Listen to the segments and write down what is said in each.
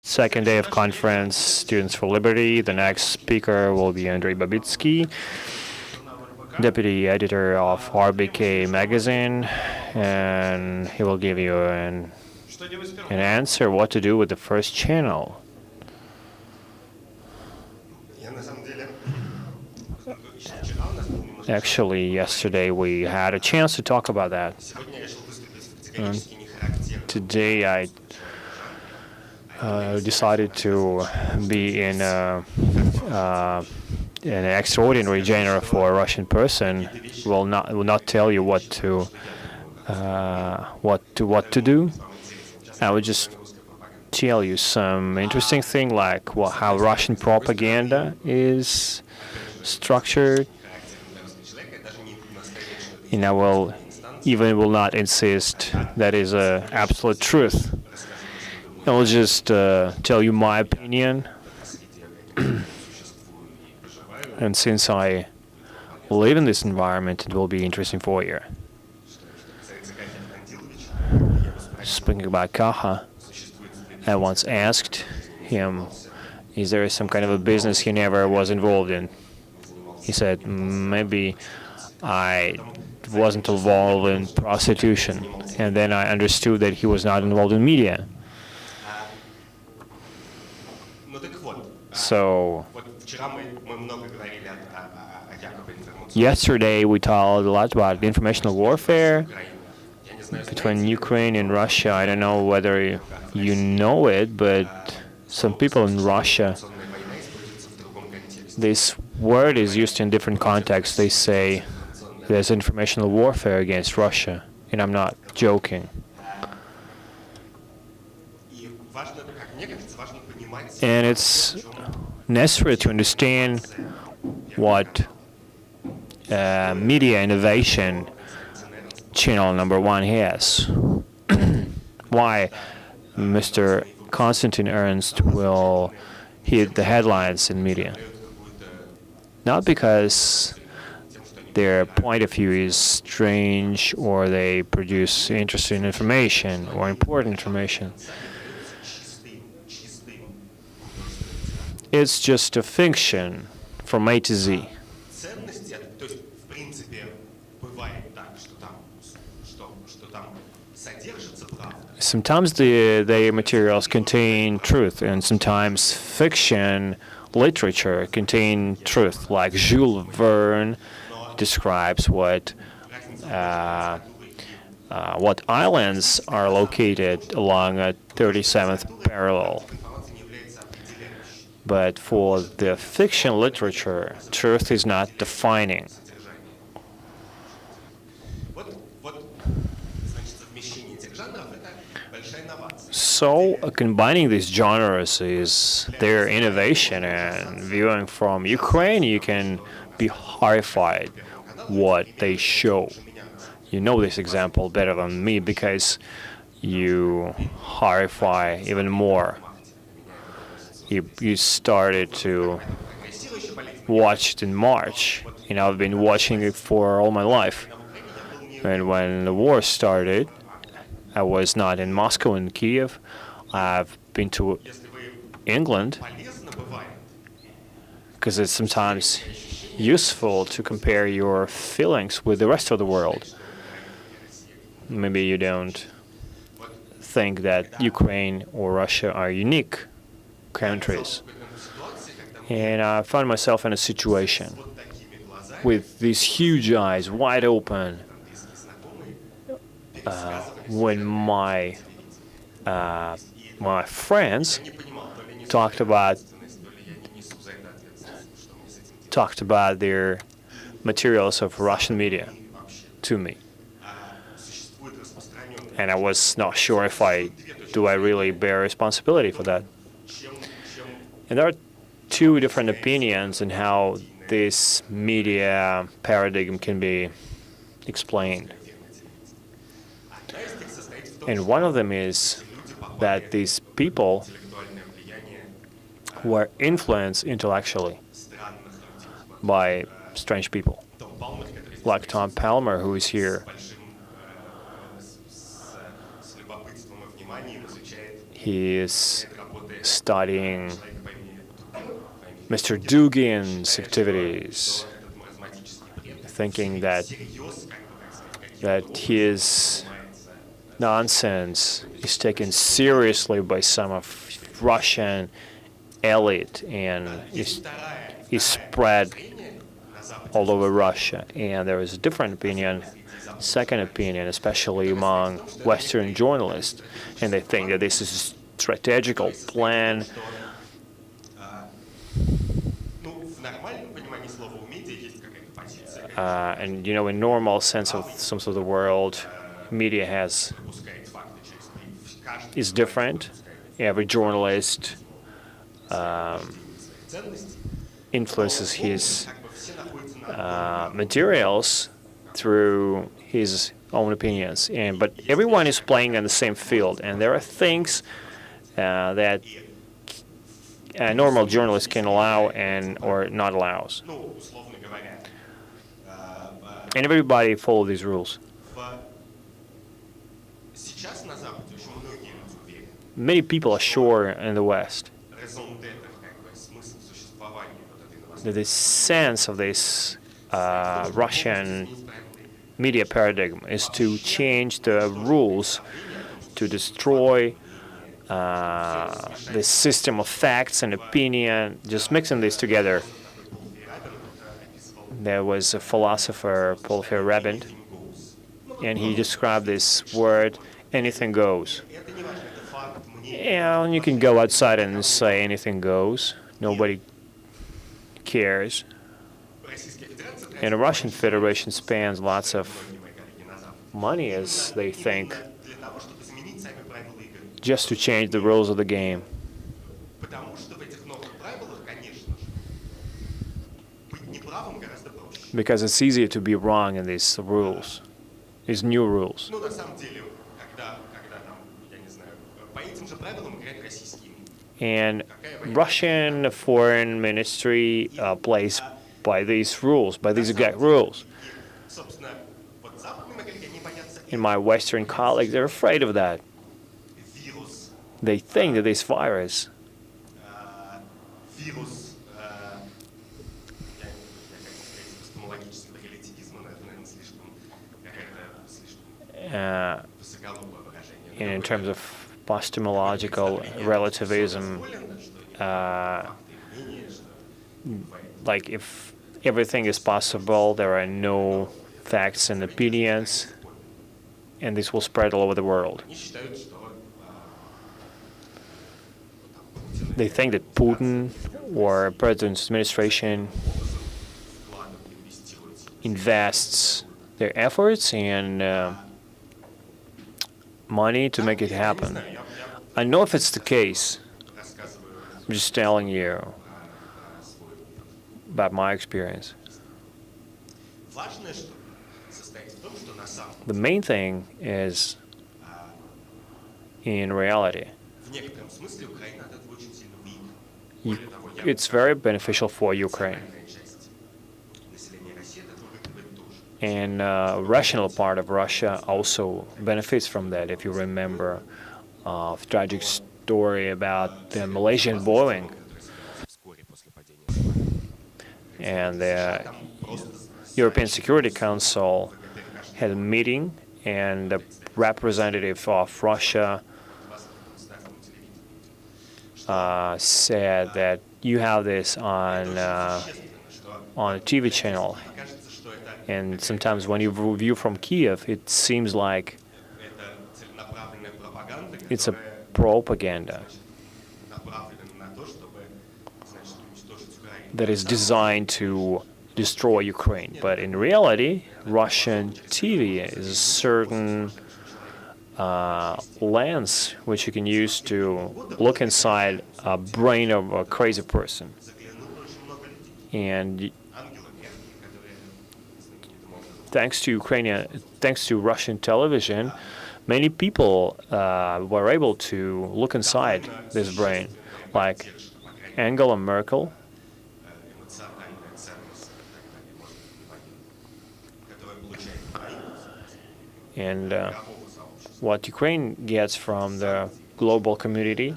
second day of conference, Students for Liberty. The next speaker will be Andrey Babitsky, deputy editor of RBC Magazine, and he will give you an answer what to do with the first channel. Actually, yesterday we had a chance to talk about that. Today I decided to be in an extraordinary genre for a Russian person. Will not tell you what to do. I would just tell you some interesting thing like how Russian propaganda is structured. And I will not insist that is absolute truth. I will just tell you my opinion. And since I live in this environment, it will be interesting for you. Speaking about Kaha, I once asked him, is there some kind of a business he never was involved in? He said, maybe I wasn't involved in prostitution. And then I understood that he was not involved in media. So yesterday we talked a lot about the informational warfare between Ukraine and Russia. I don't know whether you know it, but some people in Russia, this word is used in different contexts. They say there's informational warfare against Russia, and I'm not joking. And it's necessary to understand what media innovation channel number one has. Why Mr. Konstantin Ernst will hit the headlines in media. Not because their point of view is strange or they produce interesting information or important information. It's just a fiction from A to Z. Sometimes the materials contain truth, and sometimes fiction literature contain truth, like Jules Verne describes what islands are located along a 37th parallel. But for the fiction literature, truth is not defining. So combining these genres is their innovation, and viewing from Ukraine, you can be horrified what they show. You know this example better than me because you horrify even more. You started to watch it in March, and I've been watching it for all my life. And when the war started, I was not in Moscow and Kiev. I've been to England because it's sometimes useful to compare your feelings with the rest of the world. Maybe you don't think that Ukraine or Russia are unique countries. And I found myself in a situation with these huge eyes wide open when my friends talked about their materials of Russian media to me. And I was not sure if do I really bear responsibility for that. And there are two different opinions on how this media paradigm can be explained. And one of them is that these people were influenced intellectually by strange people, like Tom Palmer, who is here. He is studying Mr. Dugin's activities, thinking that his nonsense is taken seriously by some of Russian elite and is spread all over Russia. And there is a different opinion, second opinion, especially among Western journalists, and they think that this is a strategical plan. And in normal sense of the world, media is different. Every journalist influences his materials through his own opinions, but everyone is playing in the same field, and there are things that a normal journalist can allow or not allows. And everybody follow these rules. Many people are sure in the West that the sense of this Russian media paradigm is to change the rules, to destroy the system of facts and opinion, just mixing these together. There was a philosopher, Paul Rabin, and he described this word, anything goes. And you can go outside and say anything goes. Nobody cares. And the Russian Federation spends lots of money, as they think, just to change the rules of the game. Because it's easier to be wrong in these rules, these new rules. And Russian Foreign Ministry plays by these rules, by these exact rules. And my Western colleagues are afraid of that. They think that this virus and in terms of epistemological relativism, like if everything is possible, there are no facts and opinions, and this will spread all over the world. They think that Putin or President's administration invests their efforts and money to make it happen. I know if it's the case. I'm just telling you about my experience. The main thing is, in reality, it's very beneficial for Ukraine. And a rational part of Russia also benefits from that. If you remember the tragic story about the Malaysian Boeing, and the European Security Council had a meeting, and the representative of Russia said that you have this on a TV channel. And sometimes when you view from Kiev, it seems like it's a propaganda that is designed to destroy Ukraine. But in reality, Russian TV is a certain lens which you can use to look inside a brain of a crazy person. And thanks to Russian television, many people were able to look inside this brain, like Angela Merkel, and what Ukraine gets from the global community,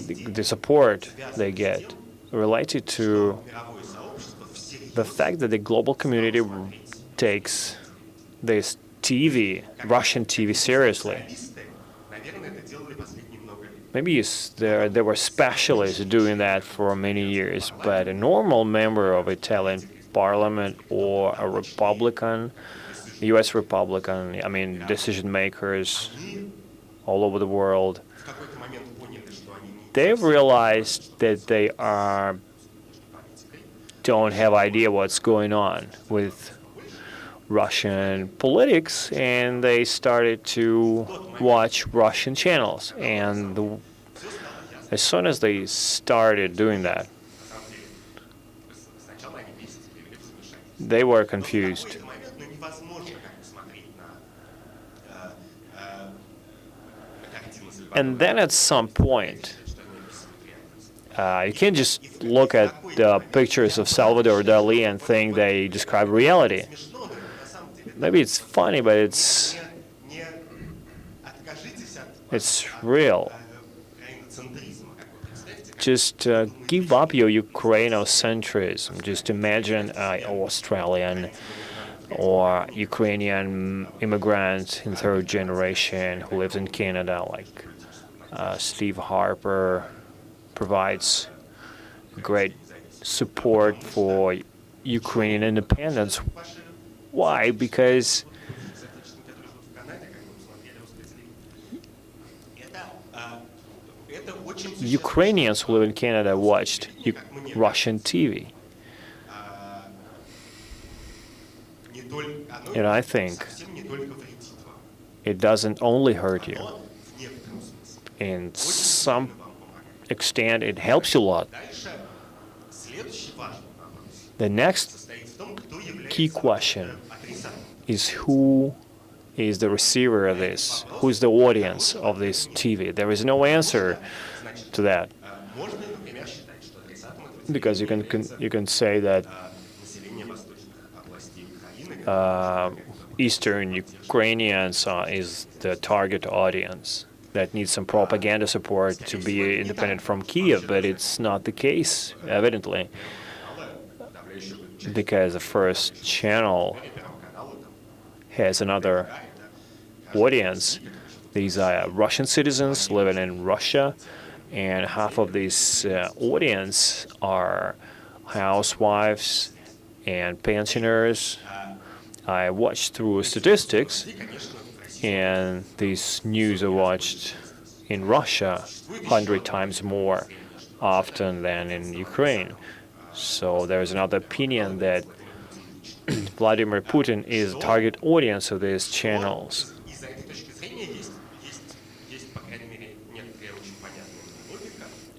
the support they get related to the fact that the global community takes this Russian TV seriously. Maybe there were specialists doing that for many years, but a normal member of Italian parliament or a Republican, U.S. Republican, I mean, decision makers all over the world, they've realized that they don't have idea what's going on with Russian politics, and they started to watch Russian channels. And as soon as they started doing that, they were confused. And then at some point, you can't just look at the pictures of Salvador Dali and think they describe reality. Maybe it's funny, but it's real. Just give up your Ukrainocentrism. Just imagine an Australian or Ukrainian immigrant in third generation who lives in Canada, like Steve Harper, provides great support for Ukrainian independence. Why? Because Ukrainians who live in Canada watched Russian TV. And I think it doesn't only hurt you. In some extent, it helps you a lot. The next key question is who is the receiver of this? Who is the audience of this TV? There is no answer to that. Because you can say that Eastern Ukrainians is the target audience that needs some propaganda support to be independent from Kiev, but it's not the case, evidently, because the first channel has another audience. These are Russian citizens living in Russia, and half of this audience are housewives and pensioners. I watched through statistics, and this news are watched in Russia 100 times more often than in Ukraine. So there's another opinion that Vladimir Putin is the target audience of these channels.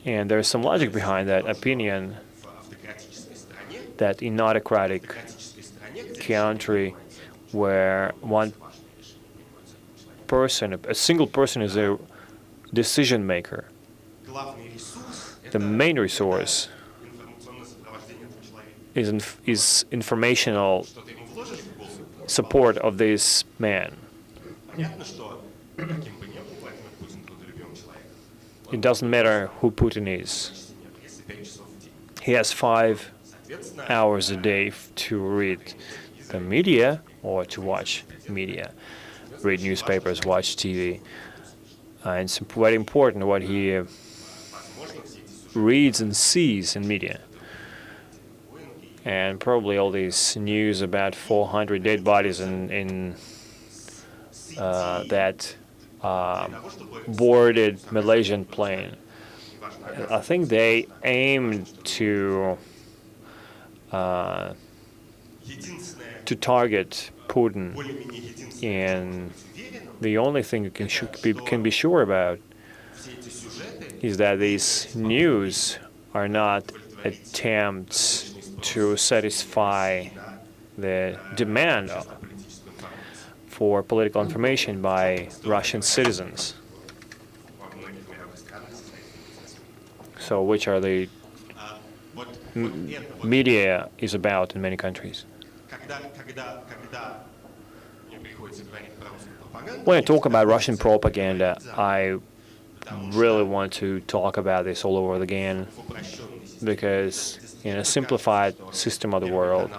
And there's some logic behind that opinion, that in an autocratic country where one person, a single person, is a decision maker, the main resource is informational support of this man. It doesn't matter who Putin is. He has 5 hours a day to read the media or to watch media, read newspapers, watch TV. And it's very important what he reads and sees in media. And probably all this news about 400 dead bodies in that boarded Malaysian plane. I think they aimed to target Putin, and the only thing you can be sure about is that these news are not attempts to satisfy the demand for political information by Russian citizens. So which are the media is about in many countries. When I talk about Russian propaganda, I really want to talk about this all over again, because in a simplified system of the world,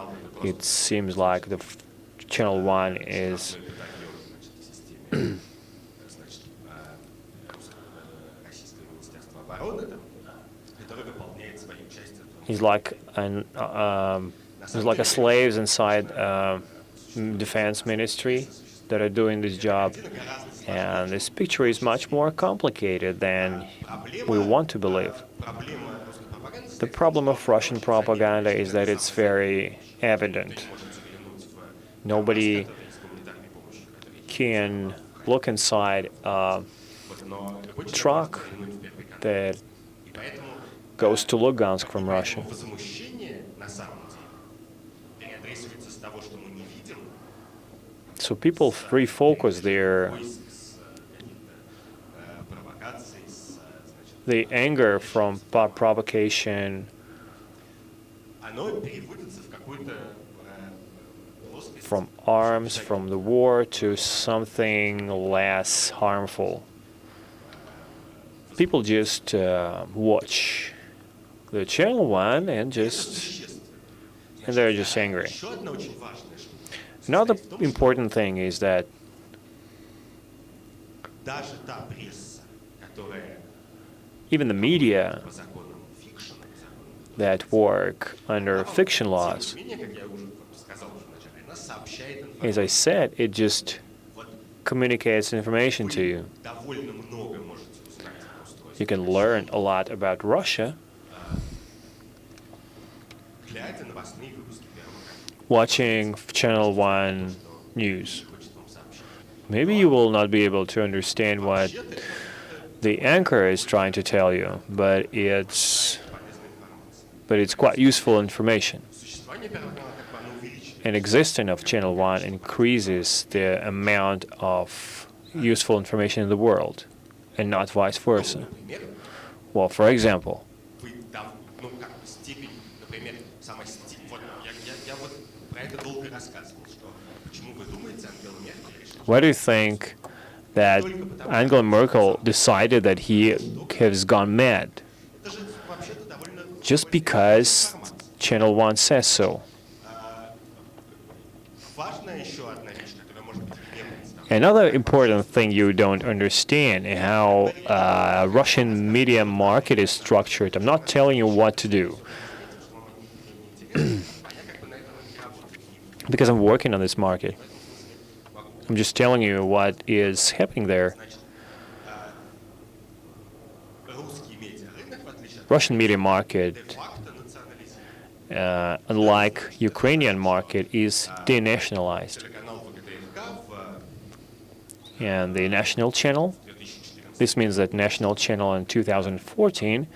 it seems like the Channel 1 is like a slaves inside defense ministry that are doing this job, and this picture is much more complicated than we want to believe. The problem of Russian propaganda is that it's very evident. Nobody can look inside a truck that goes to Lugansk from Russia. So people refocus the anger from provocation, from arms, from the war, to something less harmful. People just watch the Channel 1 and they're just angry. Another important thing is that even the media that work under fiction laws, as I said, it just communicates information to you. You can learn a lot about Russia watching Channel 1 news. Maybe you will not be able to understand what the anchor is trying to tell you, but it's quite useful information. And existence of Channel 1 increases the amount of useful information in the world, and not vice versa. Well, for example, why do you think that Angela Merkel decided that he has gone mad? Just because Channel 1 says so. Another important thing you don't understand is how Russian media market is structured. I'm not telling you what to do, because I'm working on this market. I'm just telling you what is happening there. Russian media market, unlike Ukrainian market, is denationalized. And the national channel, this means that national channel in 2014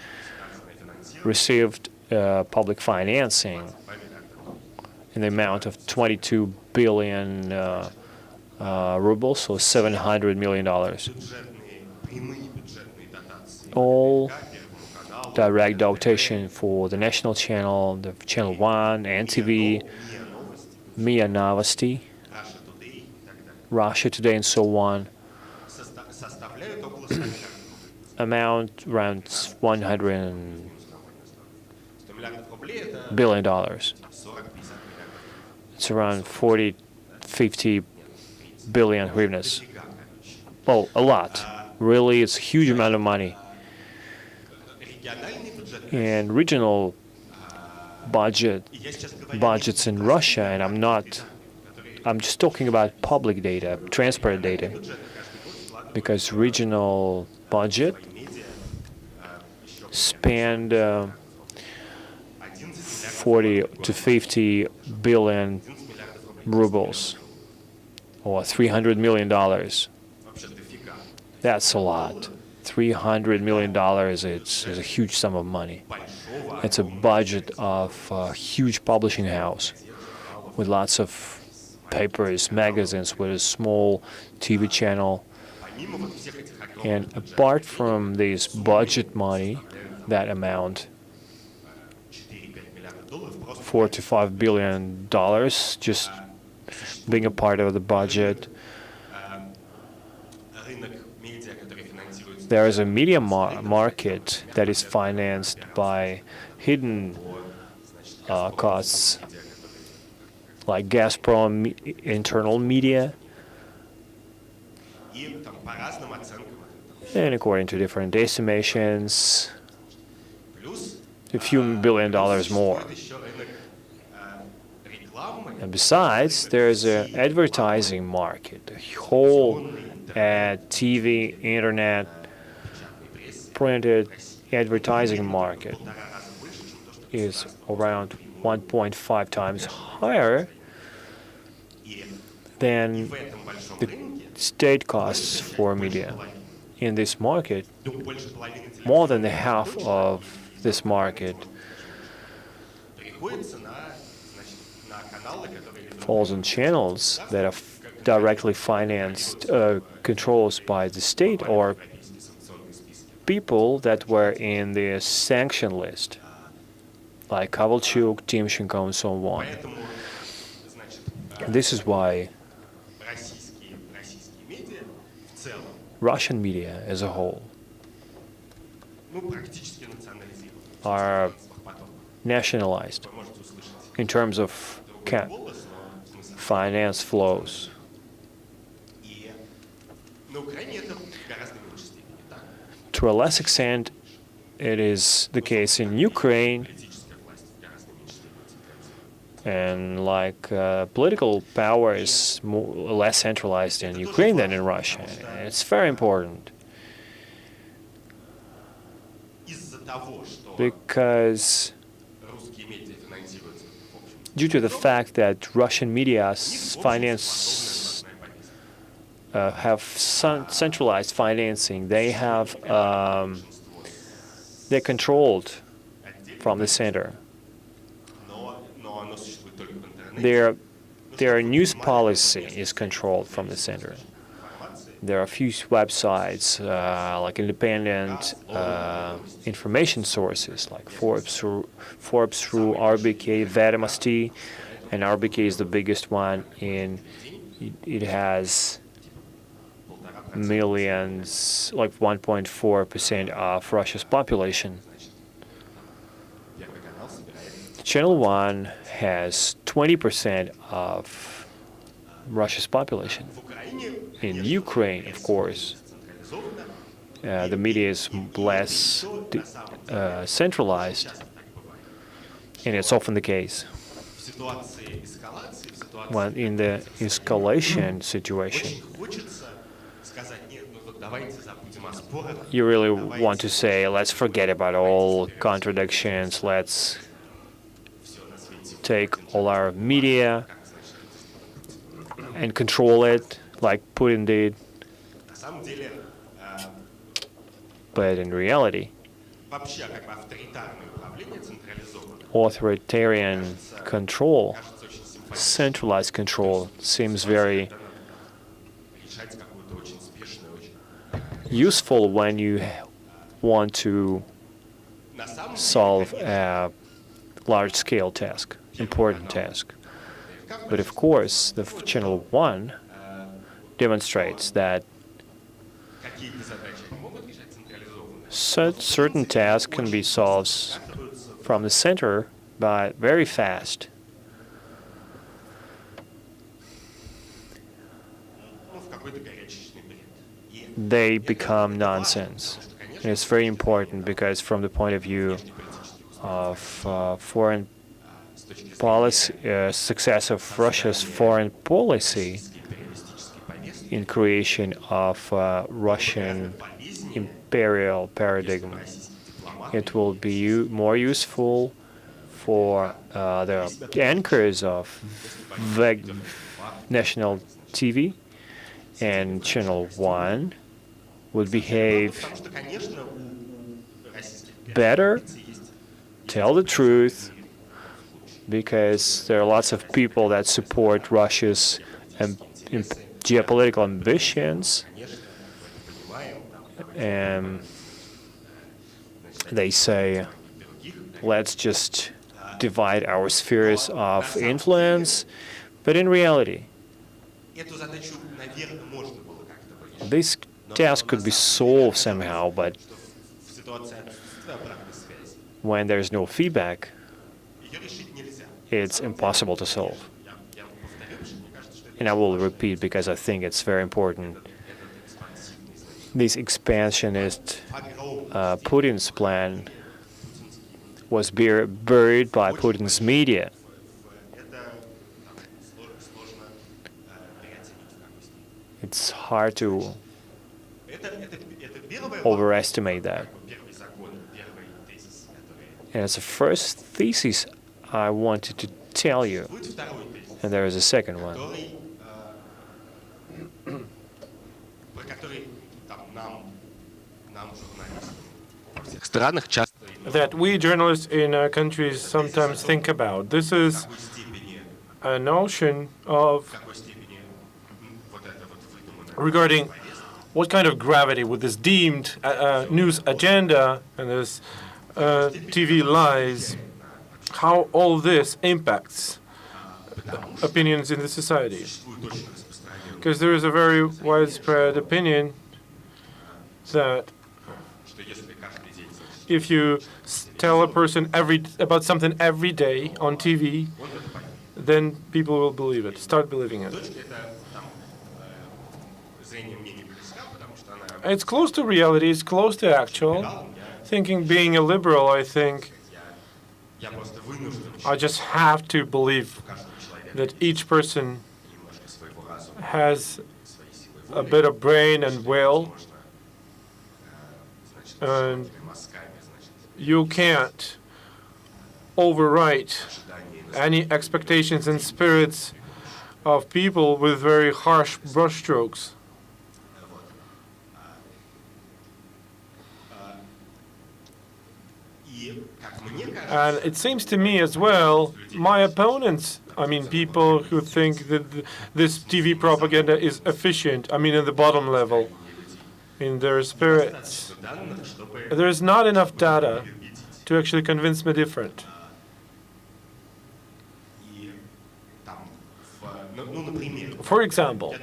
received public financing in the amount of 22 billion rubles, so $700 million. All direct dotation for the national channel, the Channel 1, NTV, Mia Novosti, Russia Today, and so on, amount around $100 billion. It's around 50 billion hryvnias. Well, a lot. Really, it's a huge amount of money. And regional budgets in Russia, and I'm just talking about public data, transparent data, because regional budget spend 40 to 50 billion rubles, or $300 million. That's a lot. $300 million, it's a huge sum of money. It's a budget of a huge publishing house with lots of papers, magazines, with a small TV channel. And apart from this budget money, that amount, $4 to $5 billion, just being a part of the budget, There is a media market that is financed by hidden costs, like Gazprom internal media, and according to different estimations, a few $1 billion more. And besides, there's an advertising market, a whole TV, internet, printed advertising market is around 1.5 times higher than the state costs for media. In this market, more than half of this market falls on channels that are directly financed, controls by the state, or people that were in the sanction list, like Kovalchuk, Timchenko, and so on. This is why Russian media as a whole are nationalized in terms of finance flows. To a less extent, it is the case in Ukraine, and political power is less centralized in Ukraine than in Russia. It's very important because due to the fact that Russian media have centralized financing, they're controlled from the center. Their news policy is controlled from the center. There are a few websites, like independent information sources, like Forbes through RBK, Vedomosti, and RBK is the biggest one. It has millions, like 1.4% of Russia's population. Channel 1 has 20% of Russia's population. In Ukraine, of course, the media is less centralized, and it's often the case. When in the escalation situation, you really want to say, let's forget about all contradictions, let's take all our media and control it, like Putin did. But in reality, authoritarian control, centralized control, seems very useful when you want to solve a large-scale task, important task. But of course, the Channel 1 demonstrates that certain tasks can be solved from the center, but very fast. They become nonsense. And it's very important because from the point of view of foreign policy, success of Russia's foreign policy in creation of Russian imperial paradigm, it will be more useful for the anchors of national TV, and Channel 1 would behave better, tell the truth, because there are lots of people that support Russia's geopolitical ambitions, and they say, let's just divide our spheres of influence. But in reality, this task could be solved somehow, but when there's no feedback, it's impossible to solve. And I will repeat because I think it's very important. This expansionist Putin's plan was buried by Putin's media. It's hard to overestimate that. And as a first thesis, I wanted to tell you, and there is a second one. That we journalists in our countries sometimes think about. This is a notion of regarding what kind of gravity with this deemed news agenda and this TV lies, how all this impacts opinions in the society. Because there is a very widespread opinion that if you tell a person about something every day on TV, then people will believe it, start believing it. It's close to reality, it's close to actual. Being a liberal, I think I just have to believe that each person has a bit of brain and will, and you can't overwrite any expectations and spirits of people with very harsh brushstrokes. And it seems to me as well, my opponents, people who think that this TV propaganda is efficient, at the bottom level, in their spirits, there's not enough data to actually convince me different. For example,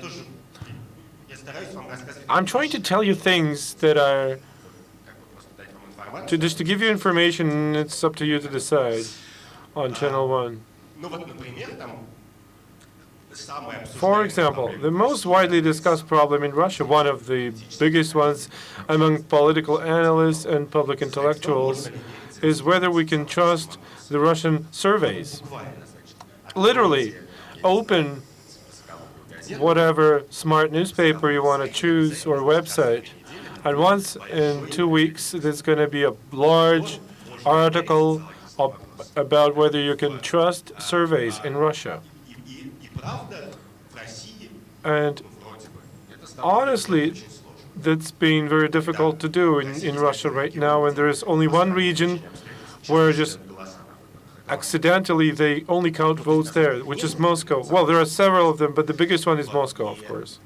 I'm trying to tell you things that are just to give you information. It's up to you to decide on Channel 1. For example, the most widely discussed problem in Russia, one of the biggest ones among political analysts and public intellectuals, is whether we can trust the Russian surveys. Literally, open whatever smart newspaper you want to choose or website, and once in 2 weeks there's going to be a large article about whether you can trust surveys in Russia. And honestly, that's been very difficult to do in Russia right now, and there is only one region where just accidentally they only count votes there, which is Moscow. Well, there are several of them, but the biggest one is Moscow, of course.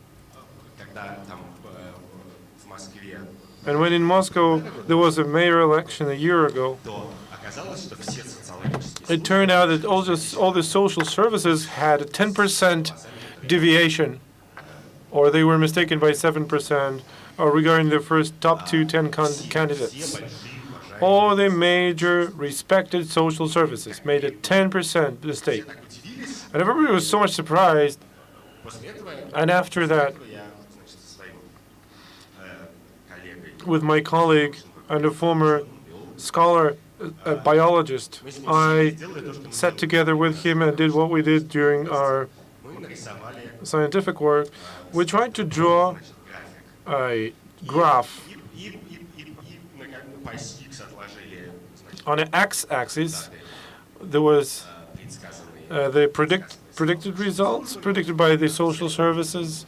And when in Moscow there was a mayor election a year ago, it turned out that all the social services had a 10% deviation, or they were mistaken by 7%, regarding the first top 10 candidates. All the major respected social services made a 10% mistake. And everybody was so much surprised. And after that, with my colleague and a former scholar, a biologist, I sat together with him and did what we did during our scientific work. We tried to draw a graph on an x-axis. There was the predicted results predicted by the social services.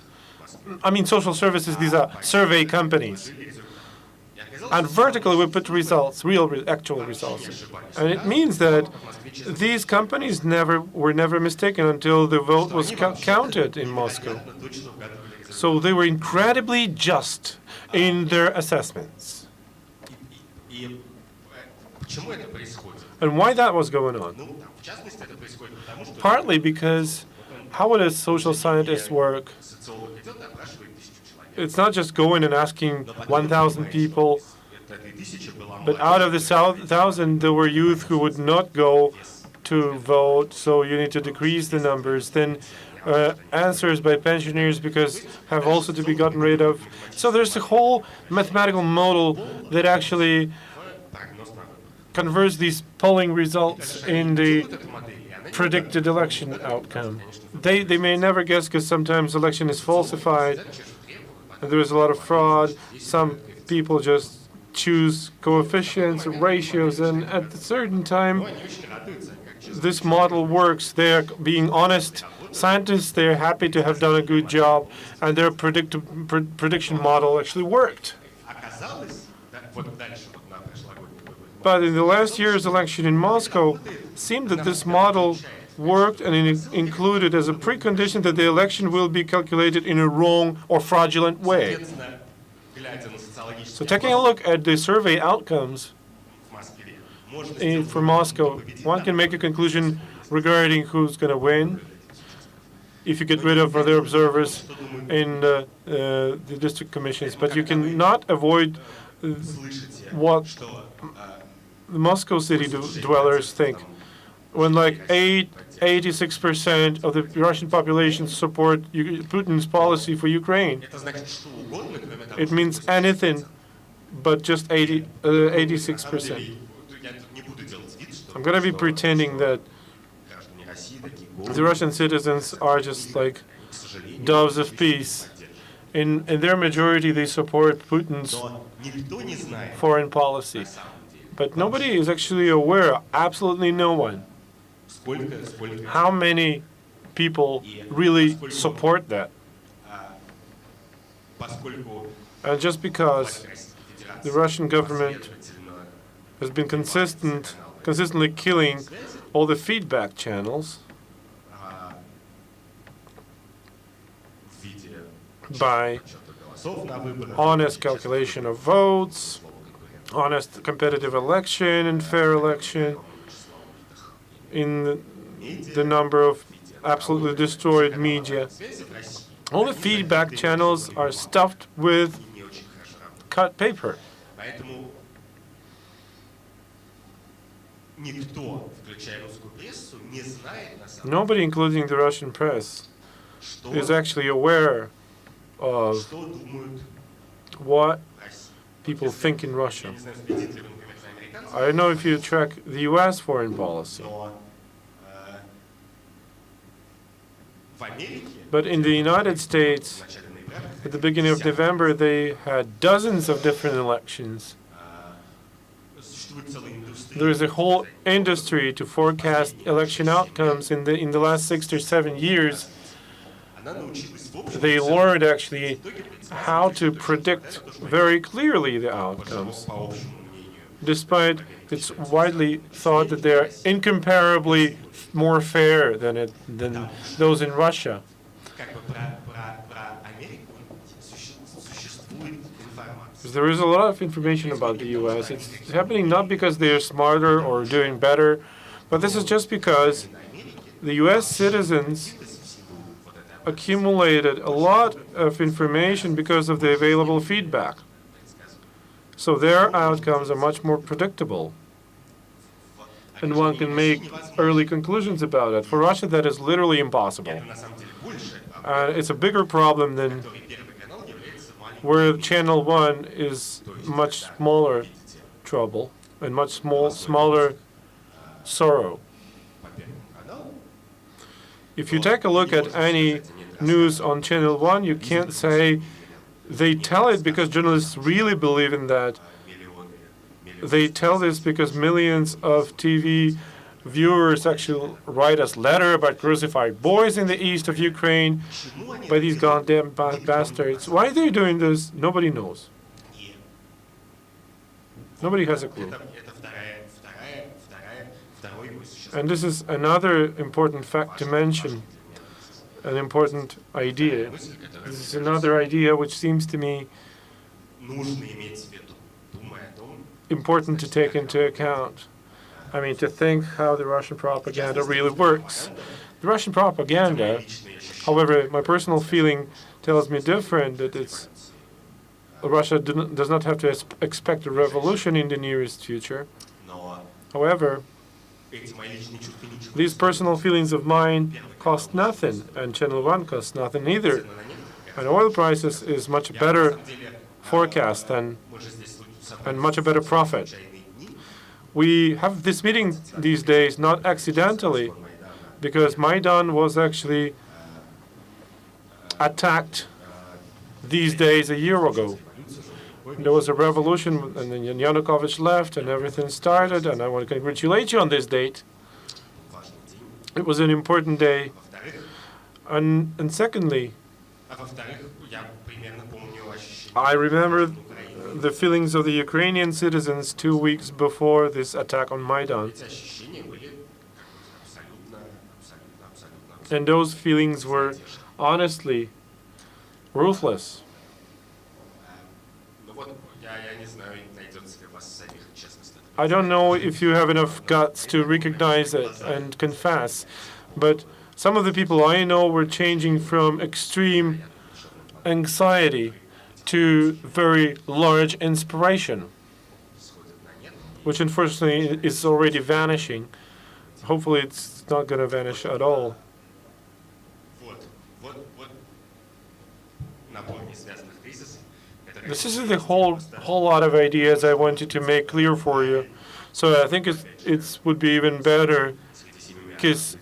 Social services, these are survey companies. And vertically, we put results, actual results. And it means that these companies were never mistaken until the vote was counted in Moscow. So they were incredibly just in their assessments. And why that was going on? Partly because how would a social scientist work? it's not just going and asking 1,000 people, but out of the 1,000, there were youth who would not go to vote, so you need to decrease the numbers. Then answers by pensioners because have also to be gotten rid of. So there's a whole mathematical model that actually converts these polling results in the predicted election outcome. They may never guess because sometimes election is falsified and there is a lot of fraud. Some people just choose coefficients, ratios, and at a certain time this model works. They're being honest scientists, they're happy to have done a good job, and their prediction model actually worked. But in the last year's election in Moscow, it seemed that this model worked, and it included as a precondition that the election will be calculated in a wrong or fraudulent way. So taking a look at the survey outcomes for Moscow, one can make a conclusion regarding who's going to win if you get rid of other observers in the district commissions. But you cannot avoid what the Moscow city dwellers think. When like 86% of the Russian population support Putin's policy for Ukraine, it means anything but just 86%. I'm going to be pretending that the Russian citizens are just like doves of peace. In their majority, they support Putin's foreign policy. But nobody is actually aware, absolutely no one, how many people really support that. And just because the Russian government has been consistently killing all the feedback channels by honest calculation of votes, honest competitive election and fair election, in the number of absolutely destroyed media. All the feedback channels are stuffed with cut paper. Nobody, including the Russian press, is actually aware of what people think in Russia. I don't know if you track the U.S. foreign policy, but in the United States, at the beginning of November, they had dozens of different elections. There is a whole industry to forecast election outcomes in the last 6 or 7 years. They learned actually how to predict very clearly the outcomes, despite it's widely thought that they are incomparably more fair than those in Russia. There is a lot of information about the U.S. It's happening not because they are smarter or doing better, but this is just because the U.S. citizens accumulated a lot of information because of the available feedback. So their outcomes are much more predictable. And one can make early conclusions about it. For Russia, that is literally impossible. It's a bigger problem than where Channel 1 is much smaller trouble and much smaller sorrow. If you take a look at any news on Channel 1, you can't say they tell it because journalists really believe in that. They tell this because millions of TV viewers actually write us letter about crucified boys in the east of Ukraine by these goddamn bastards. Why are they doing this? Nobody knows. Nobody has a clue. And this is another important fact to mention, an important idea. This is another idea which seems to me important to take into account. I mean, to think how the Russian propaganda really works. The Russian propaganda, however, my personal feeling tells me different, that it's Russia does not have to expect a revolution in the nearest future. However, these personal feelings of mine cost nothing, and Channel 1 costs nothing either. And oil prices is much better forecast and much a better profit. We have this meeting these days not accidentally, because Maidan was actually attacked these days a year ago. There was a revolution, and then Yanukovych left, and everything started, and I want to congratulate you on this date. It was an important day. And secondly, I remember the feelings of the Ukrainian citizens 2 weeks before this attack on Maidan. And those feelings were honestly ruthless. I don't know if you have enough guts to recognize it and confess, but some of the people I know were changing from extreme anxiety to very large inspiration, which unfortunately is already vanishing. Hopefully it's not going to vanish at all. This is the whole lot of ideas I wanted to make clear for you. So I think it would be even better, because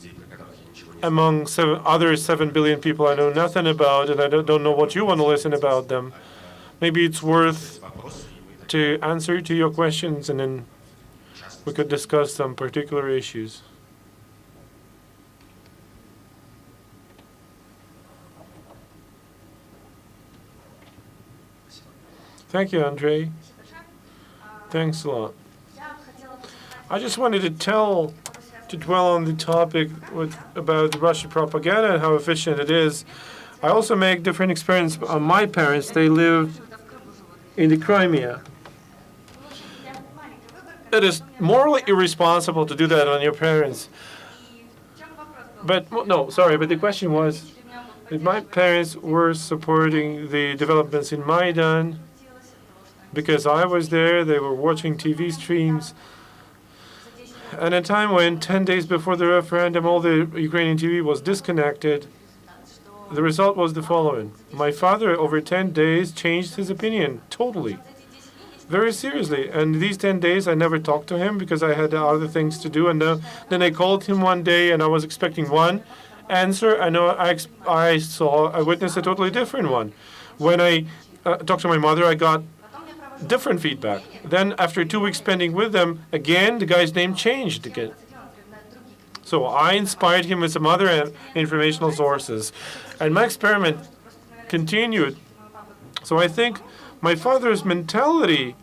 among other 7 billion people I know nothing about, and I don't know what you want to listen about them. Maybe it's worth to answer to your questions, and then we could discuss some particular issues. Thank you, Andrey. Thanks a lot. I just wanted to dwell on the topic about Russian propaganda and how efficient it is. I also make different experience on my parents. They lived in the Crimea. It is morally irresponsible to do that on your parents. But no, sorry, but the question was, if my parents were supporting the developments in Maidan, because I was there, they were watching TV streams. And at a time when 10 days before the referendum, all the Ukrainian TV was disconnected, the result was the following. My father, over 10 days, changed his opinion totally, very seriously. And these 10 days, I never talked to him because I had other things to do. And then I called him one day, and I was expecting one answer. I witnessed a totally different one. When I talked to my mother, I got different feedback. Then after 2 weeks spending with them, again, the guy's name changed again. So I inspired him with some other informational sources. And my experiment continued. So I think my father's mentality,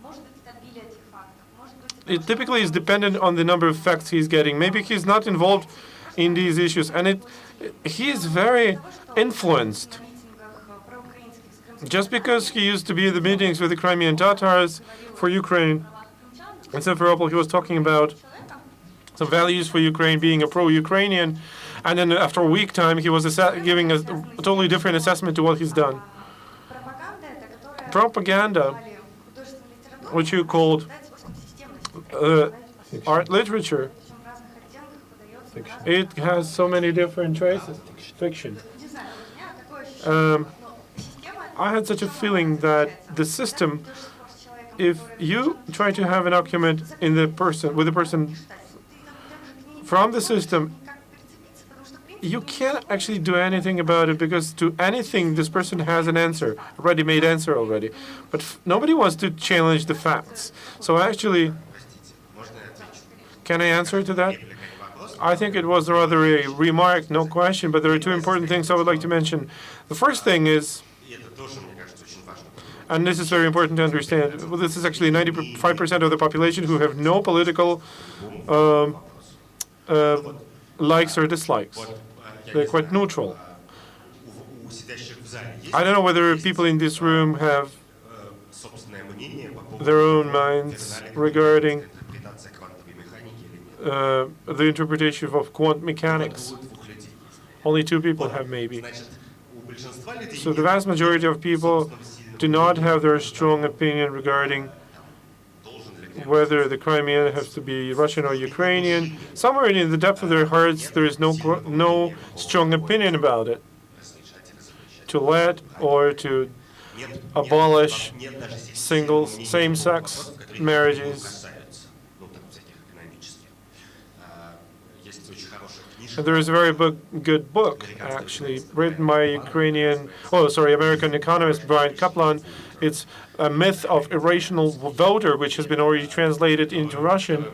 it typically is dependent on the number of facts he's getting. Maybe he's not involved in these issues. And he is very influenced. Just because he used to be at the meetings with the Crimean Tatars for Ukraine, in Simferopol he was talking about some values for Ukraine, being a pro-Ukrainian, and then after a week time he was giving a totally different assessment to what he's done. Propaganda, which you called art literature, it has so many different traces. Fiction. I had such a feeling that the system, if you try to have an argument with the person from the system, you can't actually do anything about it, because to anything this person has an answer, a ready-made answer already. But nobody wants to challenge the facts. So actually, can I answer to that? I think it was rather a remark, no question, but there are two important things I would like to mention. The first thing is, and this is very important to understand, well, this is actually 95% of the population who have no political likes or dislikes. They're quite neutral. I don't know whether people in this room have their own minds regarding the interpretation of quantum mechanics. Only 2 people have, maybe. So the vast majority of people do not have their strong opinion regarding whether the Crimea has to be Russian or Ukrainian. Somewhere in the depth of their hearts, there is no strong opinion about it. To let or to abolish same-sex marriages. And there is a very good book, actually, written by American economist Brian Kaplan. It's A Myth of Irrational Voter, which has been already translated into Russian,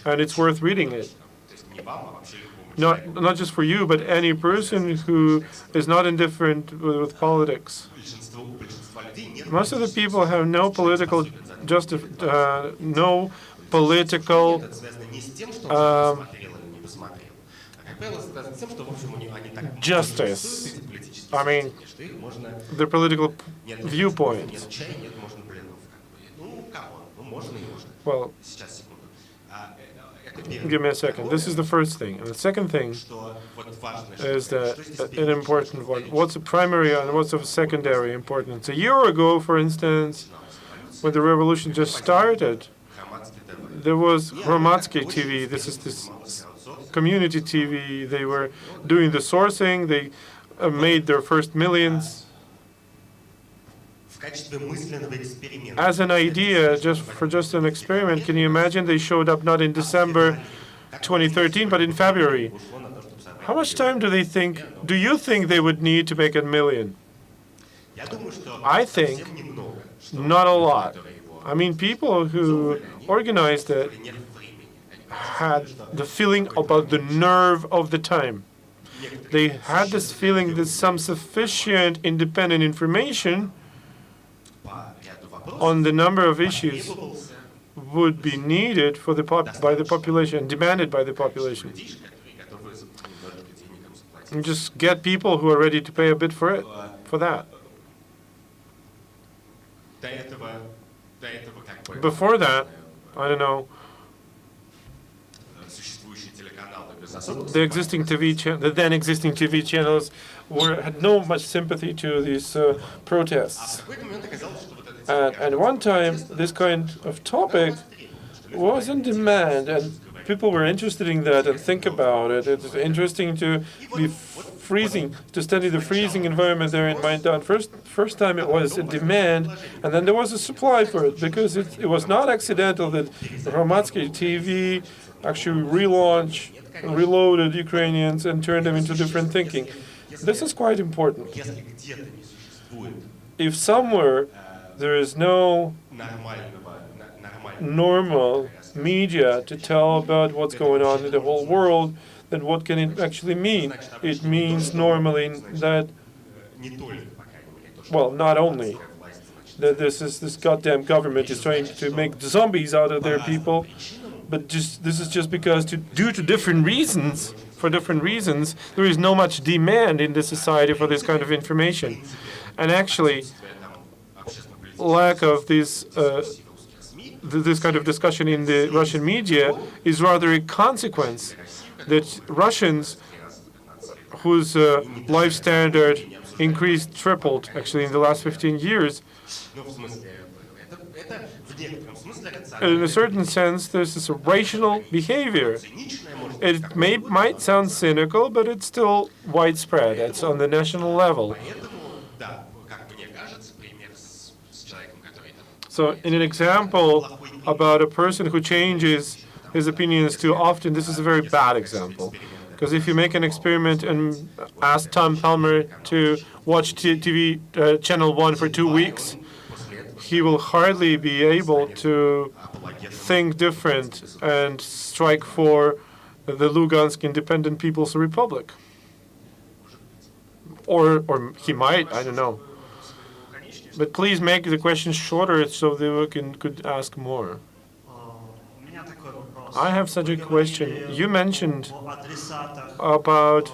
and it's worth reading it. Not just for you, but any person who is not indifferent with politics. Most of the people have no political justice. I mean, their political viewpoints. Well, give me a second. This is the first thing. And the second thing is that an important one. What's a primary and what's of secondary importance? A year ago, for instance, when the revolution just started, there was Hromadske TV. This is this community TV. They were doing the sourcing. They made their first millions. As an idea, just an experiment, can you imagine they showed up not in December 2013, but in February? How much time do you think they would need to make 1 million? I think not a lot. I mean, people who organized it had the feeling about the nerve of the time. They had this feeling that some sufficient independent information on the number of issues would be needed by the population, demanded by the population. And just get people who are ready to pay a bit for that. Before that, I don't know, the then existing TV channels had no much sympathy to these protests. And one time, this kind of topic was in demand, and people were interested in that and think about it. It's interesting to be to study the freezing environment there in Maidan. First time it was in demand, and then there was a supply for it, because it was not accidental that the Hromadske TV actually reloaded Ukrainians and turned them into different thinking. This is quite important. If somewhere there is no normal media to tell about what's going on in the whole world, then what can it actually mean? It means normally that, well, not only that this goddamn government is trying to make zombies out of their people, but this is just because due to different reasons, there is no much demand in the society for this kind of information. And actually, lack of this kind of discussion in the Russian media is rather a consequence that Russians, whose life standard tripled actually in the last 15 years, in a certain sense, there's this rational behavior. It might sound cynical, but it's still widespread. It's on the national level. So in an example about a person who changes his opinions too often, this is a very bad example. Because if you make an experiment and ask Tom Palmer to watch TV Channel 1 for 2 weeks, he will hardly be able to think different and strike for the Lugansk Independent People's Republic. Or he might, I don't know. But please make the question shorter so that we could ask more. I have such a question. You mentioned about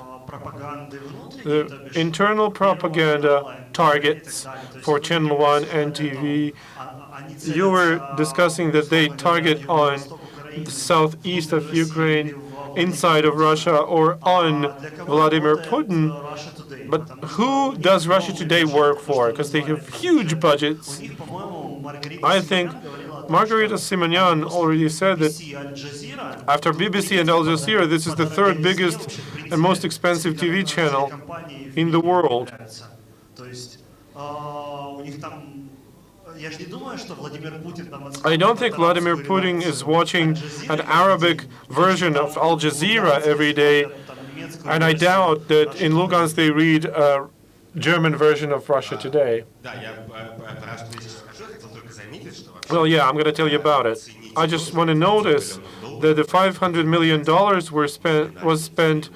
the internal propaganda targets for Channel 1 and TV. You were discussing that they target on the southeast of Ukraine, inside of Russia, or on Vladimir Putin. But who does Russia Today work for? Because they have huge budgets. I think Margarita Simonyan already said that after BBC and Al Jazeera, this is the third biggest and most expensive TV channel in the world. I don't think Vladimir Putin is watching an Arabic version of Al Jazeera every day, and I doubt that in Lugansk they read a German version of Russia Today. Well, yeah, I'm going to tell you about it. I just want to notice that the $500 million was spent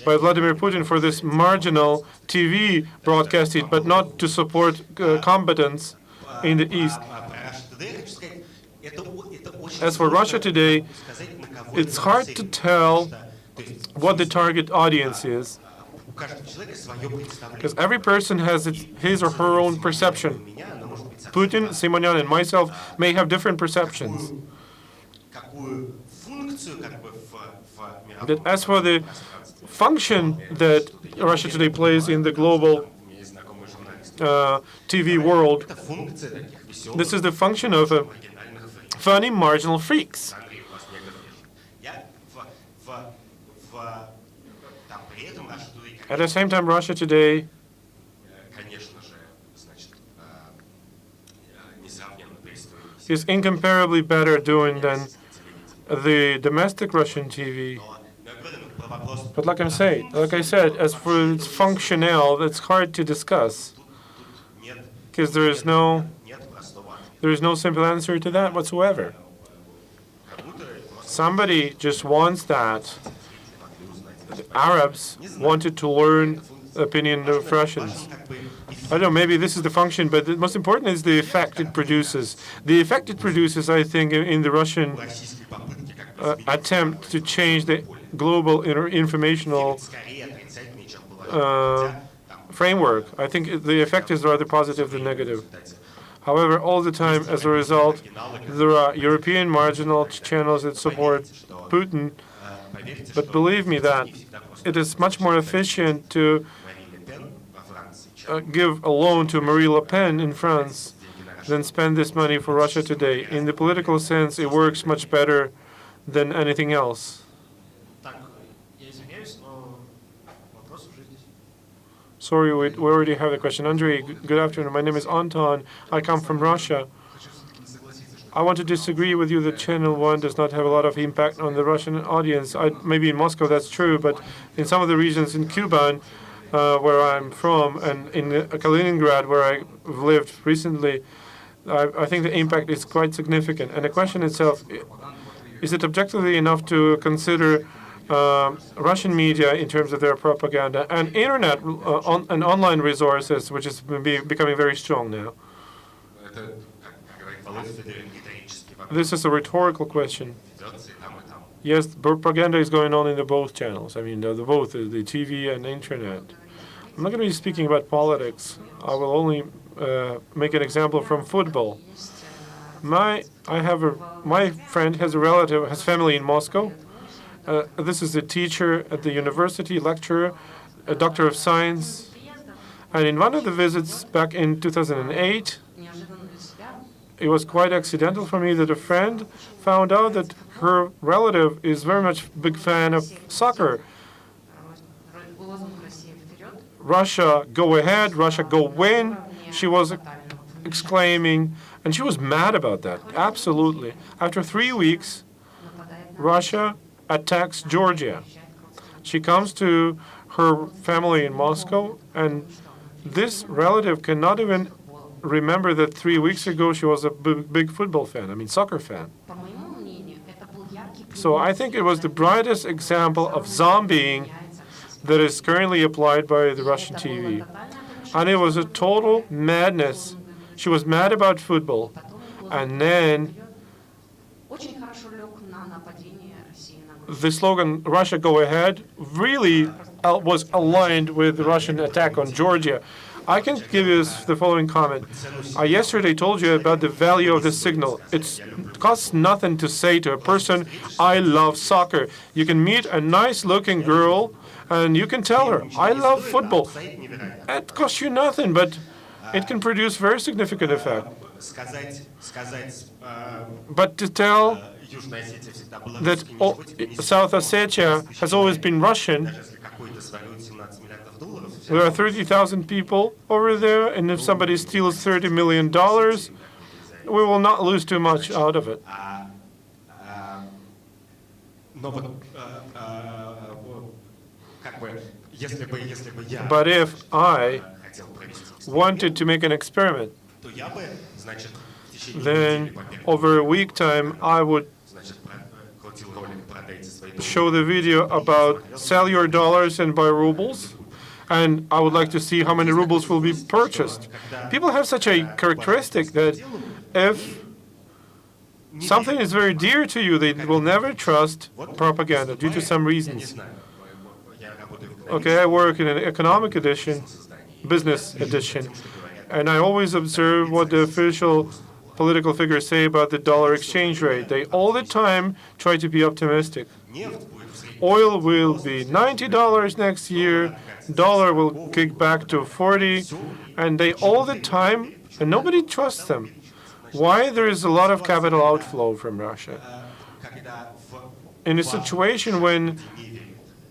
by Vladimir Putin for this marginal TV broadcasting, but not to support combatants in the East. As for Russia Today, it's hard to tell what the target audience is, because every person has his or her own perception. Putin, Simonyan, and myself may have different perceptions. But as for the function that Russia Today plays in the global TV world, this is the function of funny marginal freaks. At the same time, Russia Today is incomparably better doing than the domestic Russian TV. But like I said, as for its functionale, it's hard to discuss, because there is no simple answer to that whatsoever. Somebody just wants that. The Arabs wanted to learn the opinion of Russians. I don't know, maybe this is the function, but the most important is the effect it produces. The effect it produces, I think, in the Russian attempt to change the global informational framework. I think the effect is rather positive than negative. However, all the time, as a result, there are European marginal channels that support Putin. But believe me that it is much more efficient to give a loan to Marie Le Pen in France than spend this money for Russia Today. In the political sense, it works much better than anything else. Sorry, we already have the question. Andrey, good afternoon. My name is Anton. I come from Russia. I want to disagree with you that Channel 1 does not have a lot of impact on the Russian audience. Maybe in Moscow that's true, but in some of the regions in Kuban, where I'm from, and in Kaliningrad, where I lived recently, I think the impact is quite significant. And the question itself, is it objectively enough to consider Russian media in terms of their propaganda and internet and online resources, which is becoming very strong now? This is a rhetorical question. Yes, propaganda is going on in the both channels. I mean, the TV and the internet. I'm not going to be speaking about politics. I will only make an example from football. My friend has a relative, has family in Moscow. This is a teacher at the university, lecturer, a doctor of science. And in one of the visits back in 2008, it was quite accidental for me that a friend found out that her relative is very much a big fan of soccer. Russia, go ahead, Russia, go win, she was exclaiming, and she was mad about that, absolutely. After 3 weeks, Russia attacks Georgia. She comes to her family in Moscow, and this relative cannot even remember that 3 weeks ago she was a big football fan, soccer fan. So I think it was the brightest example of zombieing that is currently applied by the Russian TV. And it was a total madness. She was mad about football. And then the slogan, Russia, go ahead, really was aligned with the Russian attack on Georgia. I can give you the following comment. I yesterday told you about the value of the signal. It costs nothing to say to a person, I love soccer. You can meet a nice-looking girl, and you can tell her, I love football. It costs you nothing, but it can produce very significant effect. But to tell that South Ossetia has always been Russian, there are 30,000 people over there, and if somebody steals $30 million, we will not lose too much out of it. But if I wanted to make an experiment, then over a week time I would show the video about sell your dollars and buy rubles, and I would like to see how many rubles will be purchased. People have such a characteristic that if something is very dear to you, they will never trust propaganda due to some reasons. Okay, I work in an economic edition, business edition, and I always observe what the official political figures say about the dollar exchange rate. They all the time try to be optimistic. Oil will be $90 next year, dollar will kick back to 40, and they all the time, and nobody trusts them. Why? There is a lot of capital outflow from Russia. In a situation when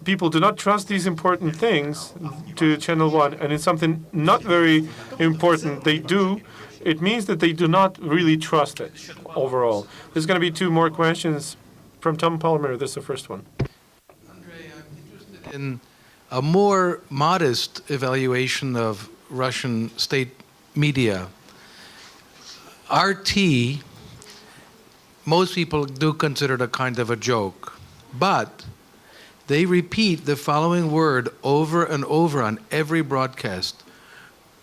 people do not trust these important things to Channel 1, and in something not very important they do, it means that they do not really trust it overall. There's going to be two more questions from Tom Palmer. This is the first one. Andrey, I'm interested in a more modest evaluation of Russian state media. RT, most people do consider it a kind of a joke, but they repeat the following word over and over on every broadcast: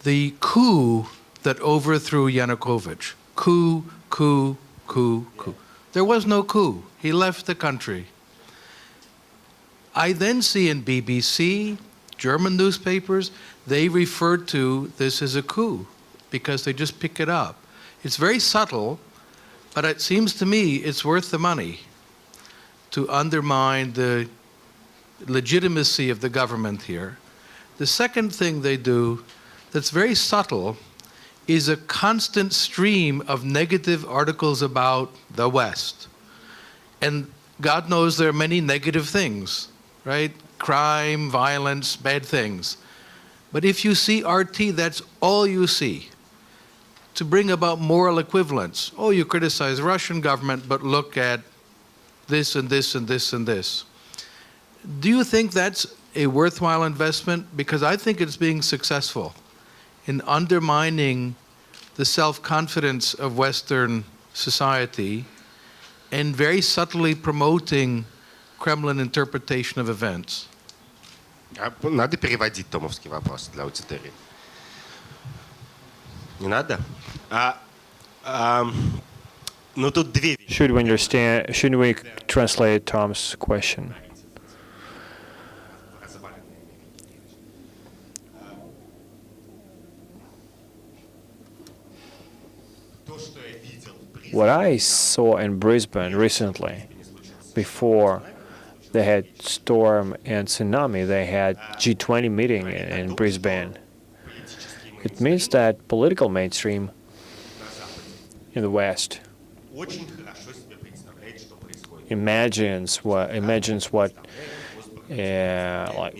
the coup that overthrew Yanukovych. Coup, coup, coup, coup. There was no coup. He left the country. I then see in BBC, German newspapers, they refer to this as a coup because they just pick it up. It's very subtle, but it seems to me it's worth the money to undermine the legitimacy of the government here. The second thing they do that's very subtle is a constant stream of negative articles about the West. And God knows there are many negative things, right? Crime, violence, bad things. But if you see RT, that's all you see. To bring about moral equivalence. Oh, you criticize Russian government, but look at this and this and this and this. Do you think that's a worthwhile investment? Because I think it's being successful in undermining the self-confidence of Western society and very subtly promoting Kremlin interpretation of events. Надо переводить томовский вопрос для аудитории. Не надо? Ну тут две вещи. Should we translate Tom's question? What I saw in Brisbane recently, before they had storm and tsunami, they had G20 meeting in Brisbane. It means that political mainstream in the West imagines what like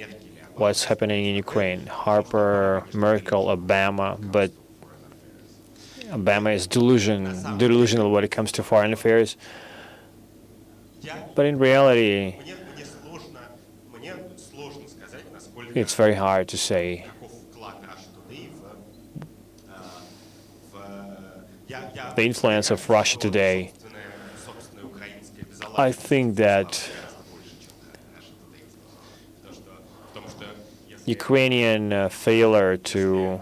what's happening in Ukraine. Harper, Merkel, Obama, but Obama is delusional when it comes to foreign affairs. But in reality, it's very hard to say. The influence of Russia today, I think that Ukrainian failure to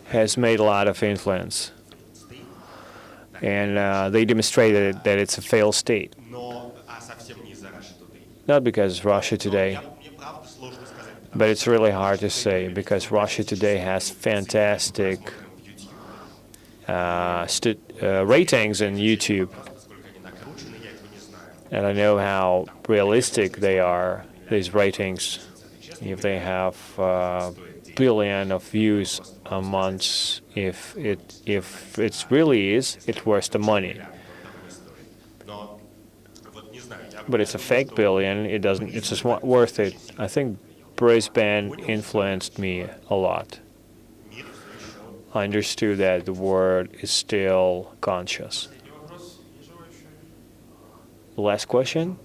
has made a lot of influence, and they demonstrated that it's a failed state. Not because Russia Today, but it's really hard to say because Russia Today has fantastic ratings on YouTube. And I know how realistic they are, these ratings. If they have billion of views a month, if it really is, it's worth the money. But it's a fake billion. It doesn't. It's just not worth it. I think Brisbane influenced me a lot. I understood that the world is still conscious. Last question.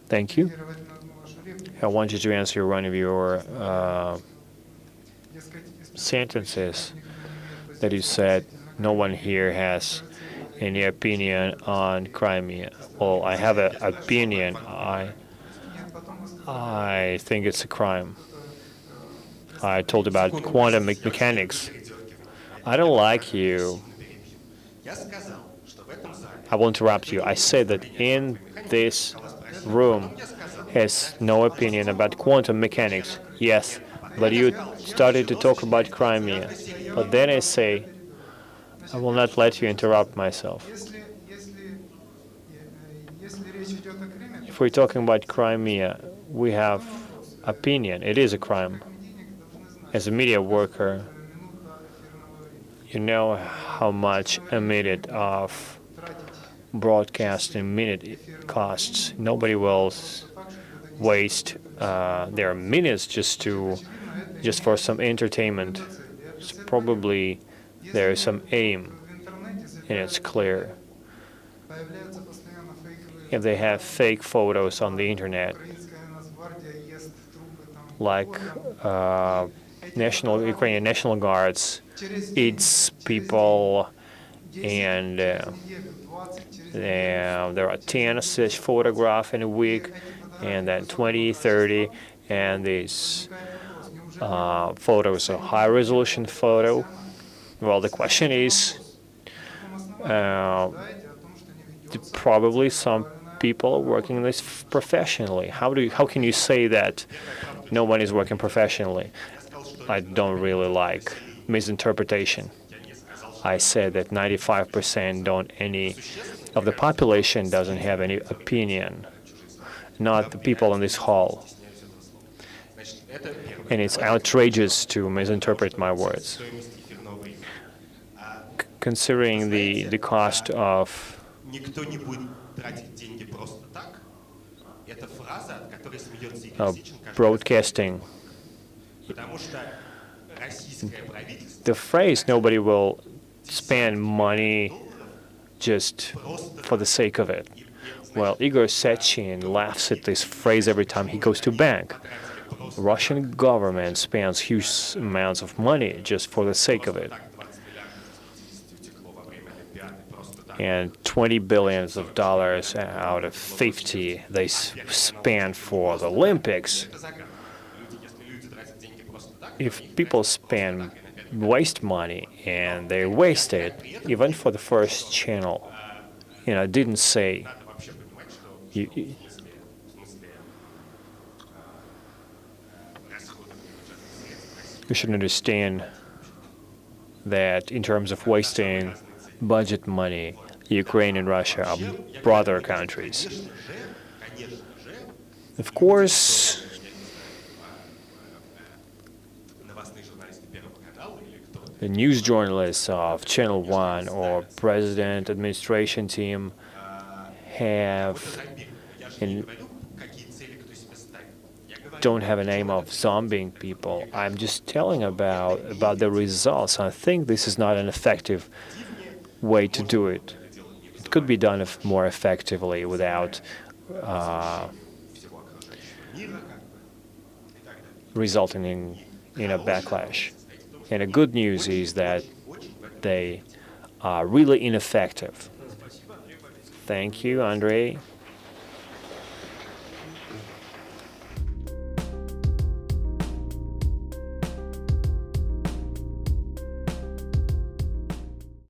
Thank you. I want you to answer one of your sentences that you said, no one here has any opinion on Crimea. Well, I have an opinion. I think it's a crime. I told about quantum mechanics. I don't like you. I will interrupt you. I said that in this room has no opinion about quantum mechanics. Yes, but you started to talk about Crimea. But then I say, I will not let you interrupt myself. If we're talking about Crimea, we have opinion. It is a crime. As a media worker, you know how much a minute of broadcasting minute costs. Nobody will waste their minutes just for some entertainment. So probably there is some aim, and it's clear. If they have fake photos on the internet, like Ukrainian National Guards eats people, and there are 10 such photographs in a week, and then 20, 30, and these photos are high-resolution photo. Well, the question is, probably some people are working this professionally. How can you say that no one is working professionally? I don't really like misinterpretation. I said that 95% of the population doesn't have any opinion, not the people in this hall. And it's outrageous to misinterpret my words. Considering the cost of broadcasting, the phrase "nobody will spend money just for the sake of it." Well, Igor Sechin laughs at this phrase every time he goes to bank. Russian government spends huge amounts of money just for the sake of it. And $20 billion out of 50 they spend for the Olympics. If people waste money, and they waste it, even for the first channel, didn't say. You should understand that in terms of wasting budget money, Ukraine and Russia are brother countries. Of course, the news journalists of Channel 1 or president administration team don't have an aim of zombieing people. I'm just telling about the results. I think this is not an effective way to do it. It could be done more effectively without resulting in a backlash. And the good news is that they are really ineffective. Thank you, Andrey.